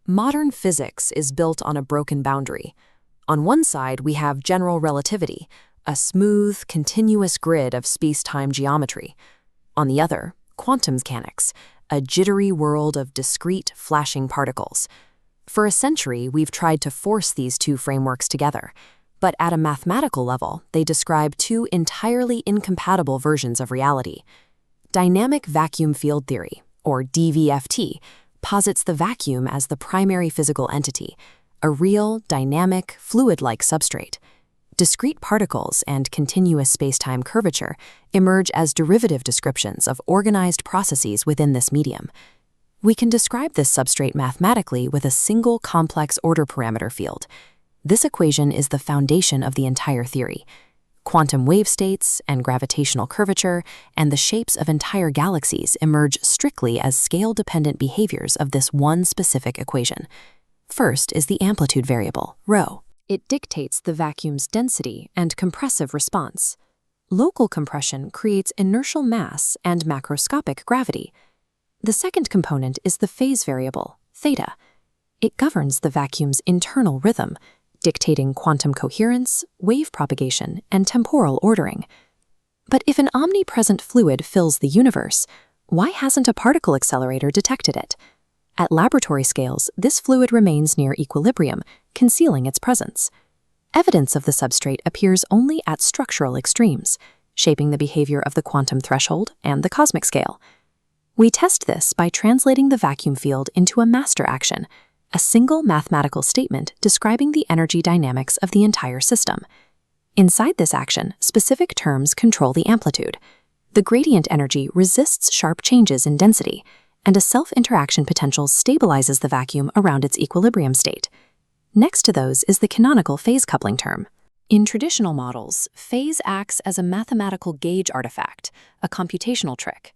Modern physics is built on a broken boundary. On one side, we have general relativity, a smooth, continuous grid of space-time geometry. On the other, quantum mechanics, a jittery world of discrete, flashing particles. For a century, we've tried to force these two frameworks together, but at a mathematical level, they describe two entirely incompatible versions of reality. Dynamic vacuum field theory, or DVFT, posits the vacuum as the primary physical entity, a real, dynamic, fluid-like substrate. Discrete particles and continuous spacetime curvature emerge as derivative descriptions of organized processes within this medium. We can describe this substrate mathematically with a single complex order parameter field. This equation is the foundation of the entire theory. Quantum wave states and gravitational curvature and the shapes of entire galaxies emerge strictly as scale-dependent behaviors of this one specific equation. First is the amplitude variable, ρ. It dictates the vacuum's density and compressive response. Local compression creates inertial mass and macroscopic gravity. The second component is the phase variable, theta. It governs the vacuum's internal rhythm, dictating quantum coherence, wave propagation, and temporal ordering. But if an omnipresent fluid fills the universe, why hasn't a particle accelerator detected it? At laboratory scales, this fluid remains near equilibrium, concealing its presence. Evidence of the substrate appears only at structural extremes, shaping the behavior of the quantum threshold and the cosmic scale. We test this by translating the vacuum field into a master action, a single mathematical statement describing the energy dynamics of the entire system. Inside this action, specific terms control the amplitude. The gradient energy resists sharp changes in density, and a self-interaction potential stabilizes the vacuum around its equilibrium state. Next to those is the canonical phase coupling term. In traditional models, phase acts as a mathematical gauge artifact, a computational trick.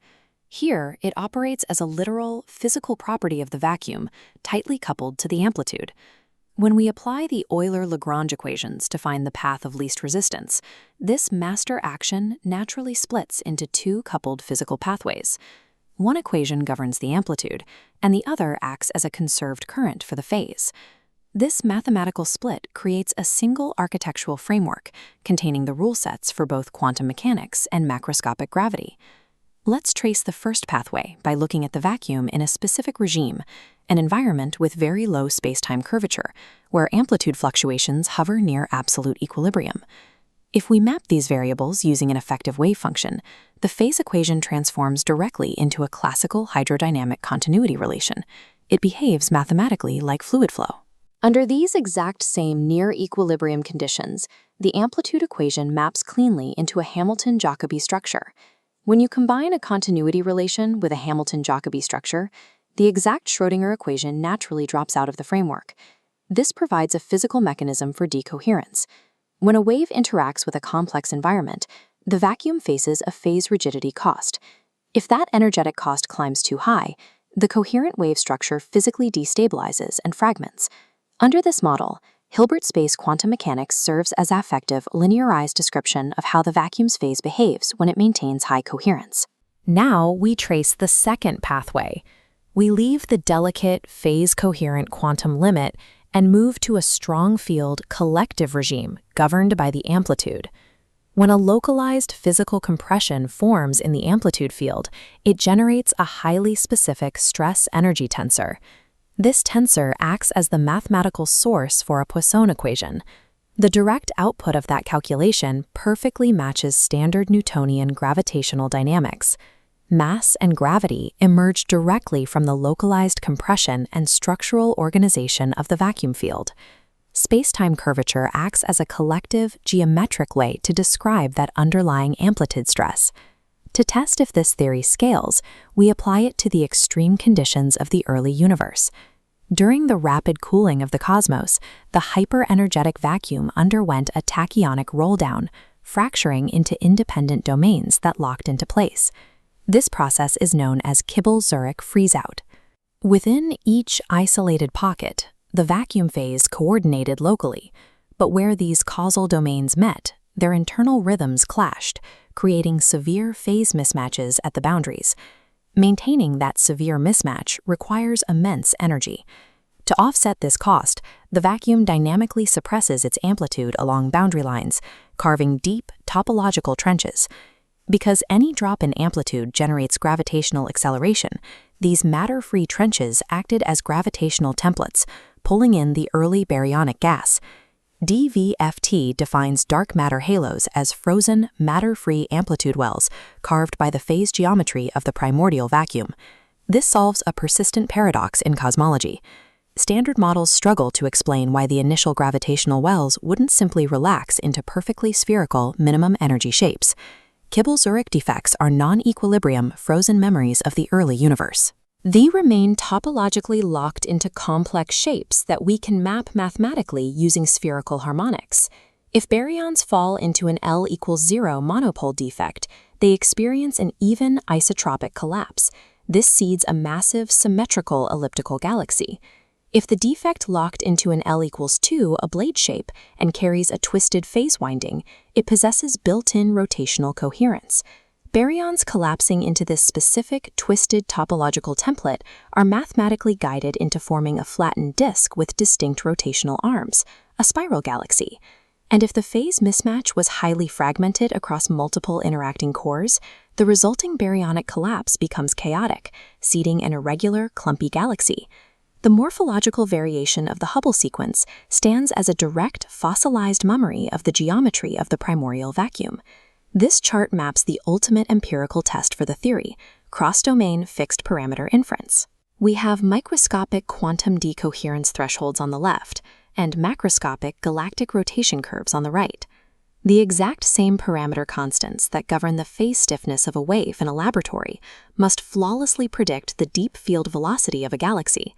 Here, it operates as a literal, physical property of the vacuum, tightly coupled to the amplitude. When we apply the Euler-Lagrange equations to find the path of least resistance, this master action naturally splits into two coupled physical pathways. One equation governs the amplitude, and the other acts as a conserved current for the phase. This mathematical split creates a single architectural framework containing the rule sets for both quantum mechanics and macroscopic gravity. Let's trace the first pathway by looking at the vacuum in a specific regime, an environment with very low spacetime curvature, where amplitude fluctuations hover near absolute equilibrium. If we map these variables using an effective wave function, the phase equation transforms directly into a classical hydrodynamic continuity relation. It behaves mathematically like fluid flow. Under these exact same near-equilibrium conditions, the amplitude equation maps cleanly into a Hamilton-Jacobi structure. When you combine a continuity relation with a Hamilton-Jacobi structure, the exact Schrödinger equation naturally drops out of the framework. This provides a physical mechanism for decoherence. When a wave interacts with a complex environment, the vacuum faces a phase rigidity cost. If that energetic cost climbs too high, the coherent wave structure physically destabilizes and fragments. Under this model, Hilbert space quantum mechanics serves as an effective linearized description of how the vacuum's phase behaves when it maintains high coherence. Now we trace the second pathway. We leave the delicate phase-coherent quantum limit and move to a strong field collective regime governed by the amplitude. When a localized physical compression forms in the amplitude field, it generates a highly specific stress-energy tensor. This tensor acts as the mathematical source for a Poisson equation. The direct output of that calculation perfectly matches standard Newtonian gravitational dynamics. Mass and gravity emerge directly from the localized compression and structural organization of the vacuum field. Spacetime curvature acts as a collective, geometric way to describe that underlying amplitude stress. To test if this theory scales, we apply it to the extreme conditions of the early universe. During the rapid cooling of the cosmos, the hyper-energetic vacuum underwent a tachyonic roll-down, fracturing into independent domains that locked into place. This process is known as Kibble-Zurek freeze-out. Within each isolated pocket, the vacuum phase coordinated locally, but where these causal domains met, their internal rhythms clashed, creating severe phase mismatches at the boundaries. Maintaining that severe mismatch requires immense energy. To offset this cost, the vacuum dynamically suppresses its amplitude along boundary lines, carving deep topological trenches. Because any drop in amplitude generates gravitational acceleration, these matter-free trenches acted as gravitational templates, pulling in the early baryonic gas. DVFT defines dark matter halos as frozen, matter-free amplitude wells carved by the phase geometry of the primordial vacuum. This solves a persistent paradox in cosmology. Standard models struggle to explain why the initial gravitational wells wouldn't simply relax into perfectly spherical minimum energy shapes. Kibble-Zurek defects are non-equilibrium frozen memories of the early universe. They remain topologically locked into complex shapes that we can map mathematically using spherical harmonics. If baryons fall into an L equals 0 monopole defect, they experience an even isotropic collapse. This seeds a massive symmetrical elliptical galaxy. If the defect locked into an L equals 2 oblate shape and carries a twisted phase winding, it possesses built-in rotational coherence. Baryons collapsing into this specific twisted topological template are mathematically guided into forming a flattened disk with distinct rotational arms, a spiral galaxy. And if the phase mismatch was highly fragmented across multiple interacting cores, the resulting baryonic collapse becomes chaotic, seeding an irregular, clumpy galaxy. The morphological variation of the Hubble sequence stands as a direct fossilized memory of the geometry of the primordial vacuum. This chart maps the ultimate empirical test for the theory, cross-domain fixed-parameter inference. We have microscopic quantum decoherence thresholds on the left and macroscopic galactic rotation curves on the right. The exact same parameter constants that govern the phase stiffness of a wave in a laboratory must flawlessly predict the deep field velocity of a galaxy.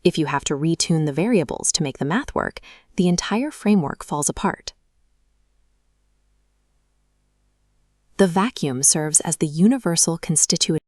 If you have to retune the variables to make the math work, the entire framework falls apart. The vacuum serves as the universal constituent